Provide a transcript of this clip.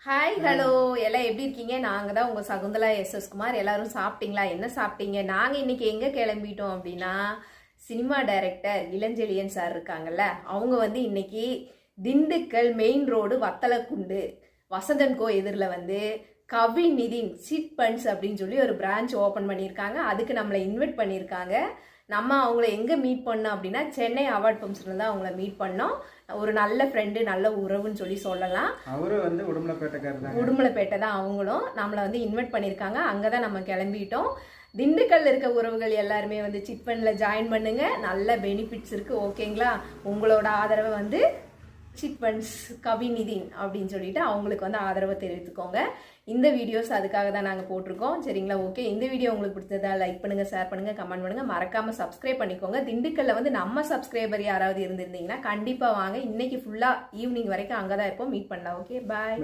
Hi hello எல்லாம் எப்படி இருக்கீங்க? நாங்கள் தான் உங்கள் சகுந்தலா எஸ்எஸ் குமார். எல்லாரும் சாப்பிட்டீங்களா? என்ன சாப்பிட்டீங்க? நாங்கள் இன்னைக்கு எங்கே கிளம்பிட்டோம் அப்படின்னா, சினிமா டைரக்டர் இளஞ்செழியன் சார் இருக்காங்கல்ல, அவங்க வந்து இன்னைக்கு திண்டுக்கல் மெயின் ரோடு வத்தலக்குண்டு வசந்தன் கோ எதிரில் வந்து கவிநிதின் சிட் பண்ட்ஸ் அப்படின்னு சொல்லி ஒரு பிரான்ச் ஓப்பன் பண்ணியிருக்காங்க. அதுக்கு நம்மளை இன்வைட் பண்ணியிருக்காங்க. நம்ம அவங்கள எங்கே மீட் பண்ணோம் அப்படின்னா, சென்னை அவார்ட் ஃபங்க்ஷனில் தான் அவங்கள மீட் பண்ணோம். ஒரு நல்ல ஃப்ரெண்டு, நல்ல உறவுன்னு சொல்லலாம். அவரும் வந்து உடுமலைப்பேட்டை தான். அவங்களும் நம்மளை வந்து இன்வைட் பண்ணியிருக்காங்க. அங்கே தான் நம்ம கிளம்பிட்டோம். திண்டுக்கல்ல இருக்க உறவுகள் எல்லாருமே வந்து சிட் ஃபண்டில் ஜாயின் பண்ணுங்க. நல்ல பெனிஃபிட்ஸ் இருக்குது. ஓகேங்களா? உங்களோட ஆதரவை வந்து சிட் ஃபண்ட்ஸ் கவிநிதின் அப்படின்னு சொல்லிட்டு அவங்களுக்கு வந்து ஆதரவை தெரிவித்துக்கோங்க. இந்த வீடியோஸ் அதுக்காக தான் நாங்கள் போட்டிருக்கோம். சரிங்களா? ஓகே, இந்த வீடியோ உங்களுக்கு பிடிச்சதா லைக் பண்ணுங்க, ஷேர் பண்ணுங்க, கமெண்ட் பண்ணுங்க, மறக்காம சப்ஸ்கிரைப் பண்ணிக்கோங்க. திண்டுக்கல்ல வந்து நம்ம சப்ஸ்கிரைபர் யாராவது இருந்திருந்தீங்கன்னா கண்டிப்பா வாங்க. இன்னைக்கு ஃபுல்லா ஈவினிங் வரைக்கும் அங்கதான் இருப்போம். மீட் பண்ணலாம். ஓகே, பாய்.